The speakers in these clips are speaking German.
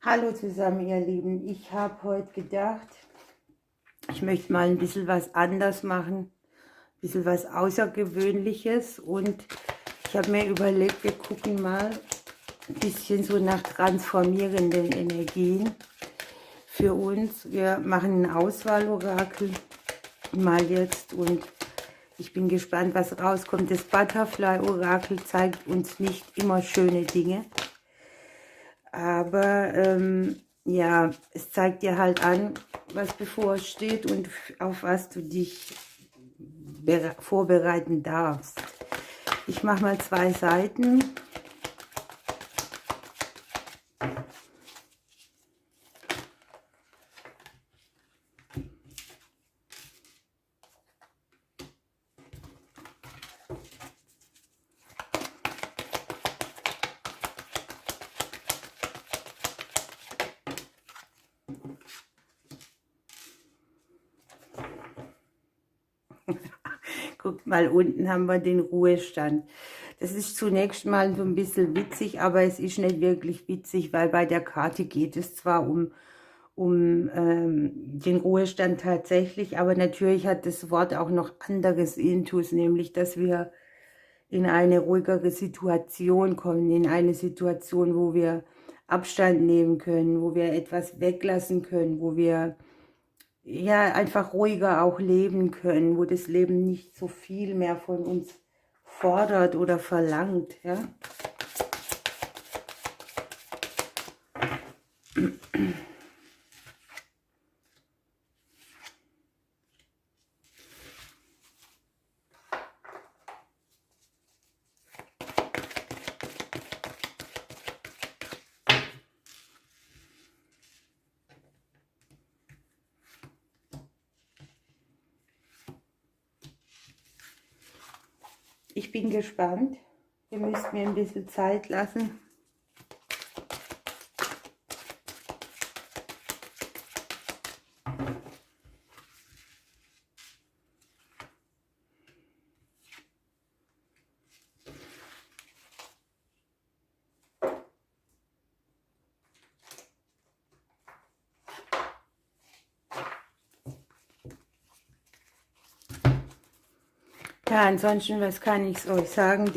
Hallo zusammen, ihr Lieben. Ich habe heute gedacht, ich möchte mal ein bisschen was anders machen, ein bisschen was Außergewöhnliches. Und ich habe mir überlegt, wir gucken mal ein bisschen so nach transformierenden Energien für uns. Wir machen ein Auswahlorakel mal jetzt und ich bin gespannt, was rauskommt. Das Butterfly-Orakel zeigt uns nicht immer schöne Dinge. Aber ja, es zeigt dir halt an, was bevorsteht und auf was du dich vorbereiten darfst. Ich mache mal 2 Seiten. Guckt mal, unten haben wir den Ruhestand. Das ist zunächst mal so ein bisschen witzig, aber es ist nicht wirklich witzig, weil bei der Karte geht es zwar um den Ruhestand tatsächlich, aber natürlich hat das Wort auch noch anderes Intus, nämlich, dass wir in eine ruhigere Situation kommen, in eine Situation, wo wir Abstand nehmen können, wo wir etwas weglassen können, wo wir ja einfach ruhiger auch leben können, wo das Leben nicht so viel mehr von uns fordert oder verlangt. Ja? Ich bin gespannt. Ihr müsst mir ein bisschen Zeit lassen. Ja, ansonsten, was kann ich euch sagen?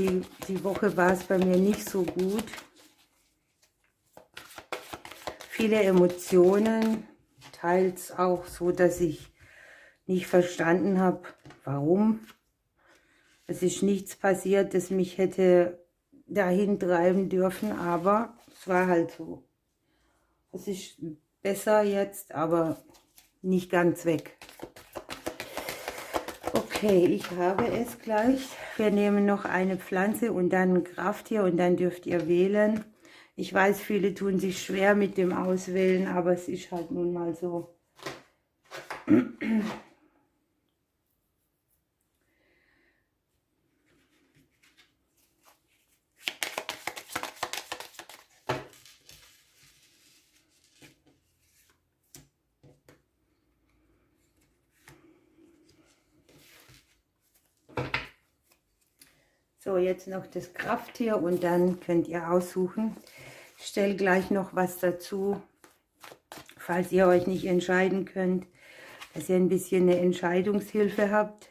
Die Woche war es bei mir nicht so gut. Viele Emotionen, teils auch so, dass ich nicht verstanden habe, warum. Es ist nichts passiert, das mich hätte dahin treiben dürfen, aber es war halt so. Es ist besser jetzt, aber nicht ganz weg. Okay, ich habe es gleich. Wir nehmen noch eine Pflanze und dann ein Krafttier und dann dürft ihr wählen. Ich weiß, viele tun sich schwer mit dem Auswählen, aber es ist halt nun mal so. So, jetzt noch das Krafttier und dann könnt ihr aussuchen. Ich stelle gleich noch was dazu, falls ihr euch nicht entscheiden könnt, dass ihr ein bisschen eine Entscheidungshilfe habt.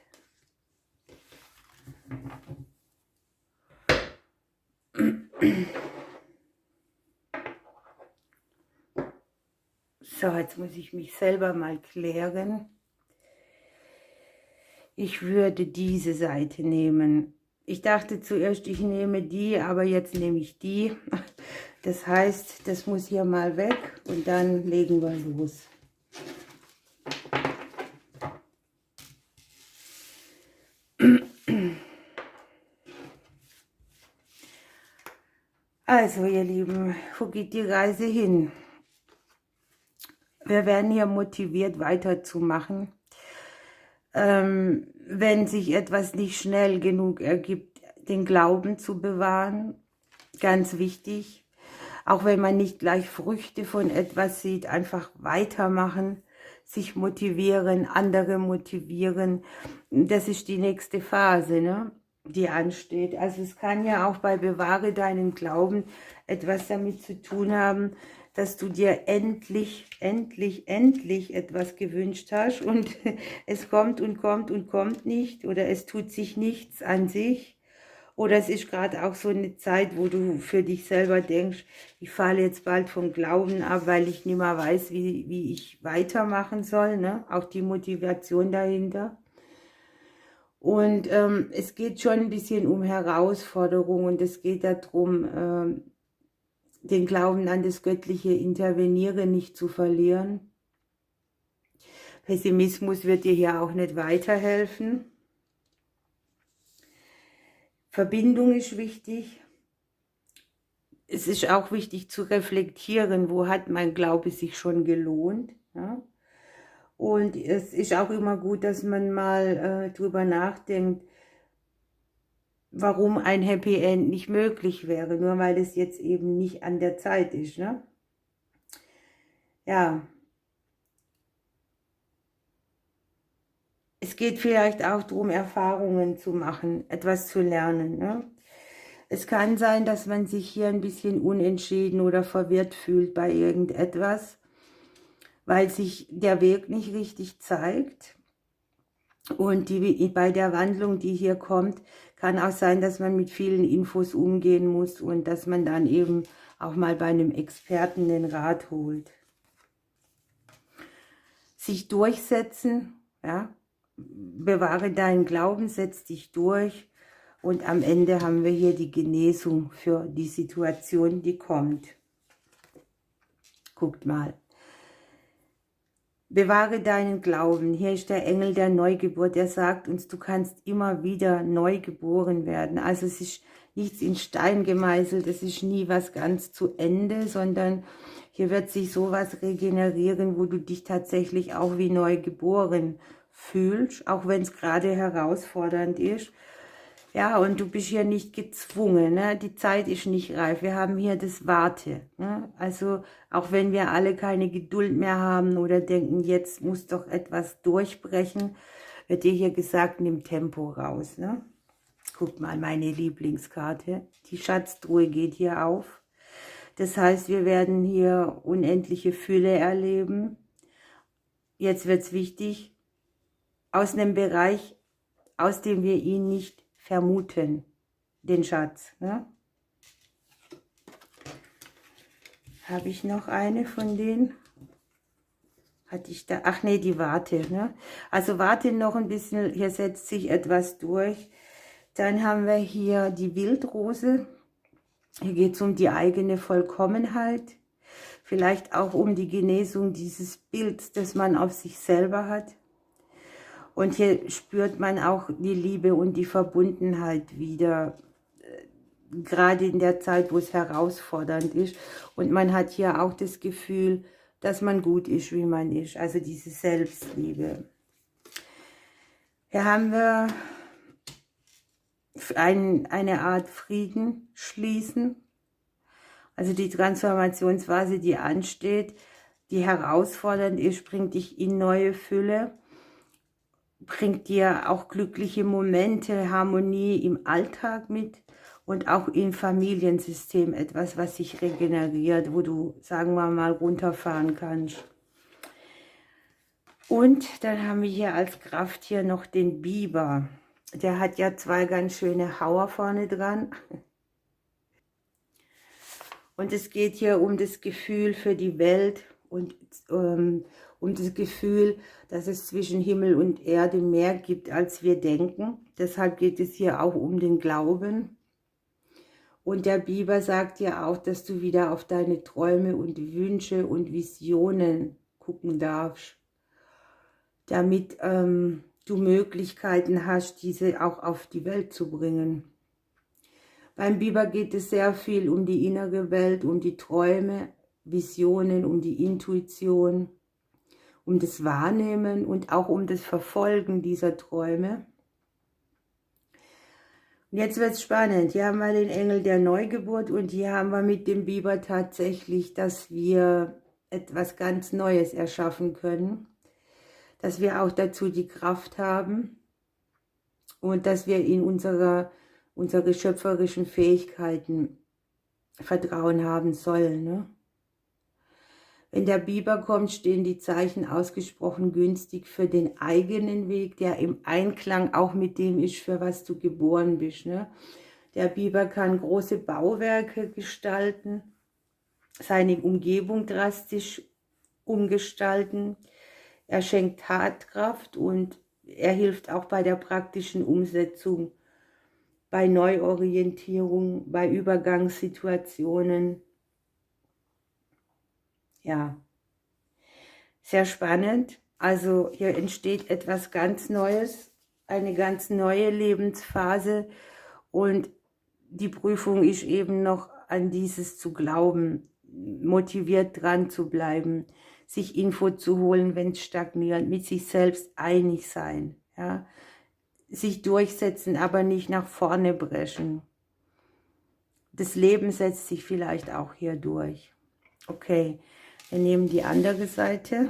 So, jetzt muss ich mich selber mal klären. Ich würde diese Seite nehmen. Ich dachte zuerst, ich nehme die, aber jetzt nehme ich die. Das heißt, das muss hier mal weg und dann legen wir los. Also, ihr Lieben, wo geht die Reise hin? Wir werden hier motiviert weiterzumachen. Wenn sich etwas nicht schnell genug ergibt, den Glauben zu bewahren, ganz wichtig. Auch wenn man nicht gleich Früchte von etwas sieht, einfach weitermachen, sich motivieren, andere motivieren. Das ist die nächste Phase, ne? die ansteht. Also es kann ja auch bei Bewahre deinen Glauben etwas damit zu tun haben, dass du dir endlich etwas gewünscht hast und es kommt und kommt und kommt nicht oder es tut sich nichts an sich. Oder es ist gerade auch so eine Zeit, wo du für dich selber denkst, ich falle jetzt bald vom Glauben ab, weil ich nicht mehr weiß, wie ich weitermachen soll, ne? Auch die Motivation dahinter. Und es geht schon ein bisschen um Herausforderung und es geht darum, den Glauben an das göttliche Intervenieren nicht zu verlieren. Pessimismus wird dir hier auch nicht weiterhelfen. Verbindung ist wichtig. Es ist auch wichtig zu reflektieren, wo hat mein Glaube sich schon gelohnt. Ja? Und es ist auch immer gut, dass man mal drüber nachdenkt, warum ein Happy End nicht möglich wäre, nur weil es jetzt eben nicht an der Zeit ist. Ne? Ja. Es geht vielleicht auch darum, Erfahrungen zu machen, etwas zu lernen. Ne? Es kann sein, dass man sich hier ein bisschen unentschieden oder verwirrt fühlt bei irgendetwas, weil sich der Weg nicht richtig zeigt. Und bei der Wandlung, die hier kommt, kann auch sein, dass man mit vielen Infos umgehen muss und dass man dann eben auch mal bei einem Experten den Rat holt. Sich durchsetzen, ja, bewahre deinen Glauben, setz dich durch und am Ende haben wir hier die Genesung für die Situation, die kommt. Guckt mal. Bewahre deinen Glauben. Hier ist der Engel der Neugeburt, der sagt uns, du kannst immer wieder neu geboren werden. Also es ist nichts in Stein gemeißelt, es ist nie was ganz zu Ende, sondern hier wird sich sowas regenerieren, wo du dich tatsächlich auch wie neu geboren fühlst, auch wenn es gerade herausfordernd ist. Ja, und du bist hier nicht gezwungen, ne? Die Zeit ist nicht reif. Wir haben hier das Warte. Ne? Also auch wenn wir alle keine Geduld mehr haben oder denken, jetzt muss doch etwas durchbrechen, wird dir hier gesagt, nimm Tempo raus. Ne? Guck mal, meine Lieblingskarte. Die Schatztruhe geht hier auf. Das heißt, wir werden hier unendliche Fülle erleben. Jetzt wird es wichtig, aus einem Bereich, aus dem wir ihn nicht vermuten, den Schatz. Ne? Habe ich noch eine von denen? Hatte ich da? Ach nee, die Warte. Ne? Also warte noch ein bisschen, hier setzt sich etwas durch. Dann haben wir hier die Wildrose. Hier geht es um die eigene Vollkommenheit. Vielleicht auch um die Genesung dieses Bilds, das man auf sich selber hat. Und hier spürt man auch die Liebe und die Verbundenheit wieder, gerade in der Zeit, wo es herausfordernd ist. Und man hat hier auch das Gefühl, dass man gut ist, wie man ist. Also diese Selbstliebe. Hier haben wir eine Art Frieden schließen. Also die Transformationsphase, die ansteht, die herausfordernd ist, bringt dich in neue Fülle. Bringt dir auch glückliche Momente, Harmonie im Alltag mit und auch im Familiensystem etwas, was sich regeneriert, wo du, sagen wir mal, runterfahren kannst. Und dann haben wir hier als Krafttier noch den Biber. Der hat ja zwei ganz schöne Hauer vorne dran. Und es geht hier um das Gefühl für die Welt und um das Gefühl, dass es zwischen Himmel und Erde mehr gibt, als wir denken. Deshalb geht es hier auch um den Glauben. Und der Biber sagt ja auch, dass du wieder auf deine Träume und Wünsche und Visionen gucken darfst, damit du Möglichkeiten hast, diese auch auf die Welt zu bringen. Beim Biber geht es sehr viel um die innere Welt, um die Träume, Visionen, um die Intuition, um das Wahrnehmen und auch um das Verfolgen dieser Träume. Und jetzt wird es spannend. Hier haben wir den Engel der Neugeburt und hier haben wir mit dem Biber tatsächlich, dass wir etwas ganz Neues erschaffen können, dass wir auch dazu die Kraft haben. und dass wir in unsere schöpferischen Fähigkeiten Vertrauen haben sollen. Ne? Wenn der Biber kommt, stehen die Zeichen ausgesprochen günstig für den eigenen Weg, der im Einklang auch mit dem ist, für was du geboren bist. Ne? Der Biber kann große Bauwerke gestalten, seine Umgebung drastisch umgestalten. Er schenkt Tatkraft und er hilft auch bei der praktischen Umsetzung, bei Neuorientierung, bei Übergangssituationen. Ja, sehr spannend. Also hier entsteht etwas ganz Neues, eine ganz neue Lebensphase und die Prüfung ist eben noch an dieses zu glauben, motiviert dran zu bleiben, sich Info zu holen, wenn es stagniert, mit sich selbst einig sein, ja? Sich durchsetzen, aber nicht nach vorne brechen. Das Leben setzt sich vielleicht auch hier durch. Okay, wir nehmen die andere Seite.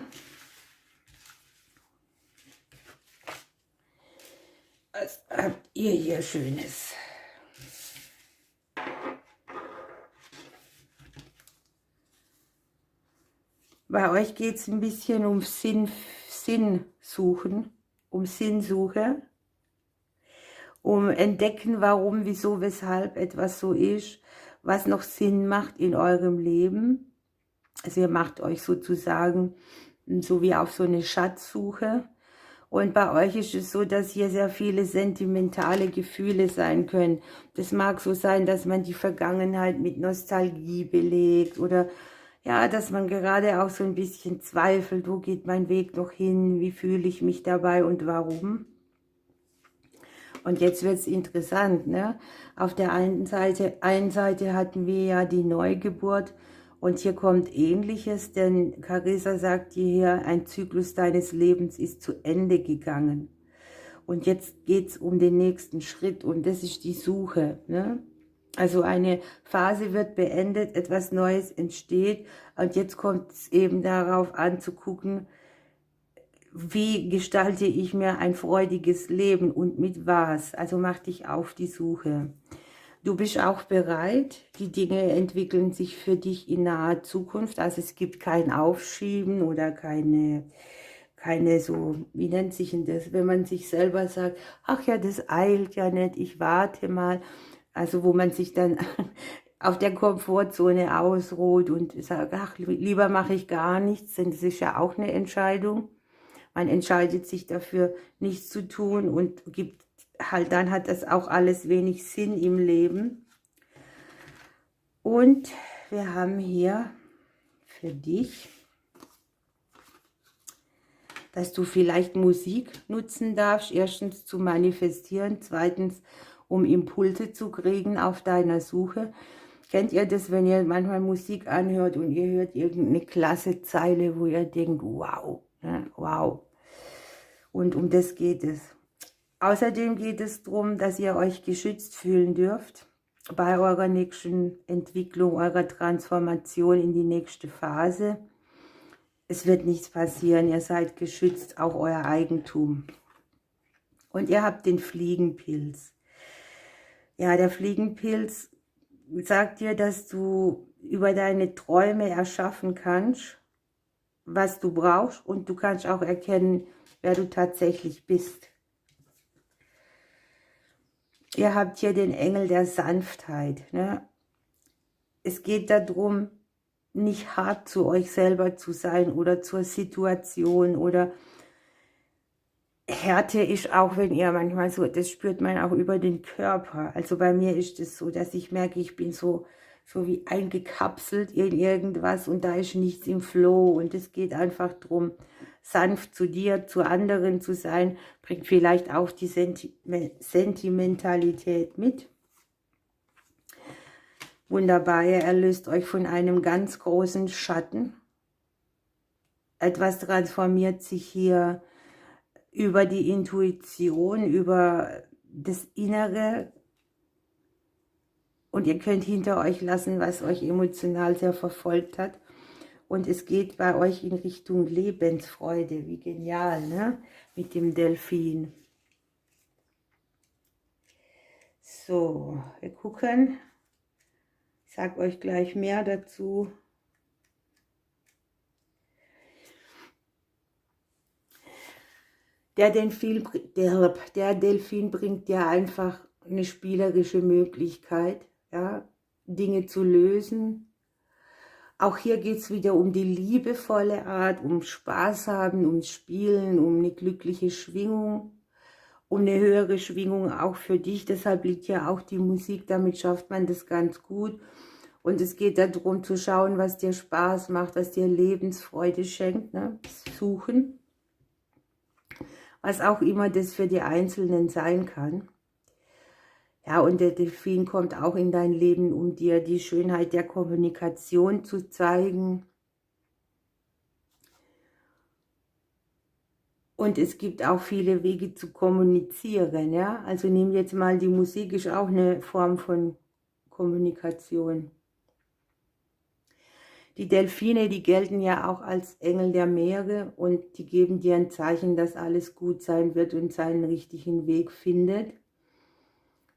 Was habt ihr hier Schönes? Bei euch geht es ein bisschen um Sinnsuchen, um Sinnsuche, um Entdecken, warum, wieso, weshalb etwas so ist, was noch Sinn macht in eurem Leben. Also ihr macht euch sozusagen so wie auf so eine Schatzsuche. Und bei euch ist es so, dass hier sehr viele sentimentale Gefühle sein können. Das mag so sein, dass man die Vergangenheit mit Nostalgie belegt oder ja, dass man gerade auch so ein bisschen zweifelt, wo geht mein Weg noch hin, wie fühle ich mich dabei und warum. Und jetzt wird es interessant, ne? Auf der einen Seite hatten wir ja die Neugeburt und hier kommt Ähnliches, denn Carissa sagt hier, ein Zyklus deines Lebens ist zu Ende gegangen. Und jetzt geht es um den nächsten Schritt und das ist die Suche, ne? Also eine Phase wird beendet, etwas Neues entsteht und jetzt kommt es eben darauf an zu gucken, wie gestalte ich mir ein freudiges Leben und mit was? Also mach dich auf die Suche. Du bist auch bereit, die Dinge entwickeln sich für dich in naher Zukunft, also es gibt kein Aufschieben oder keine so, wie nennt sich denn das, wenn man sich selber sagt, ach ja, das eilt ja nicht, ich warte mal. Also wo man sich dann auf der Komfortzone ausruht und sagt, ach, lieber mache ich gar nichts, denn das ist ja auch eine Entscheidung. Man entscheidet sich dafür, nichts zu tun und gibt halt, dann hat das auch alles wenig Sinn im Leben. Und wir haben hier für dich, dass du vielleicht Musik nutzen darfst, erstens zu manifestieren, zweitens um Impulse zu kriegen auf deiner Suche. Kennt ihr das, wenn ihr manchmal Musik anhört und ihr hört irgendeine klasse Zeile, wo ihr denkt, wow, ne, wow. Und um das geht es. Außerdem geht es darum, dass ihr euch geschützt fühlen dürft bei eurer nächsten Entwicklung, eurer Transformation in die nächste Phase. Es wird nichts passieren, ihr seid geschützt, auch euer Eigentum. Und ihr habt den Fliegenpilz. Ja, der Fliegenpilz sagt dir, dass du über deine Träume erschaffen kannst, was du brauchst, und du kannst auch erkennen, wer du tatsächlich bist. Ihr habt hier den Engel der Sanftheit. Ne? Es geht darum, nicht hart zu euch selber zu sein oder zur Situation oder Härte ist auch, wenn ihr manchmal so, das spürt man auch über den Körper. Also bei mir ist es so, dass ich merke, ich bin so wie eingekapselt in irgendwas und da ist nichts im Flow und es geht einfach darum, sanft zu dir, zu anderen zu sein, bringt vielleicht auch die Sentimentalität mit. Wunderbar, ihr erlöst euch von einem ganz großen Schatten. Etwas transformiert sich hier über die Intuition, über das Innere. Und ihr könnt hinter euch lassen, was euch emotional sehr verfolgt hat. Und es geht bei euch in Richtung Lebensfreude. Wie genial, ne? Mit dem Delfin. So, wir gucken. Ich sage euch gleich mehr dazu. Der Delfin bringt ja einfach eine spielerische Möglichkeit, ja, Dinge zu lösen. Auch hier geht es wieder um die liebevolle Art, um Spaß haben, ums Spielen, um eine glückliche Schwingung, um eine höhere Schwingung auch für dich. Deshalb liegt ja auch die Musik, damit schafft man das ganz gut. Und es geht darum zu schauen, was dir Spaß macht, was dir Lebensfreude schenkt, ne? Suchen. Was auch immer das für die Einzelnen sein kann. Ja, und der Delfin kommt auch in dein Leben, um dir die Schönheit der Kommunikation zu zeigen. Und es gibt auch viele Wege zu kommunizieren, ja. Also nimm jetzt mal, die Musik ist auch eine Form von Kommunikation. Die Delfine, die gelten ja auch als Engel der Meere und die geben dir ein Zeichen, dass alles gut sein wird und seinen richtigen Weg findet.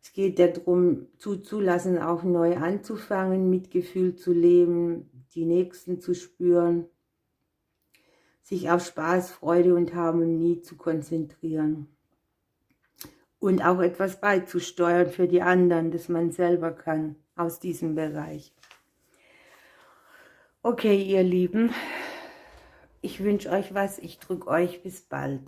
Es geht darum, zuzulassen, auch neu anzufangen, Mitgefühl zu leben, die Nächsten zu spüren, sich auf Spaß, Freude und Harmonie zu konzentrieren und auch etwas beizusteuern für die anderen, das man selber kann aus diesem Bereich. Okay, ihr Lieben, ich wünsche euch was, ich drücke euch, bis bald.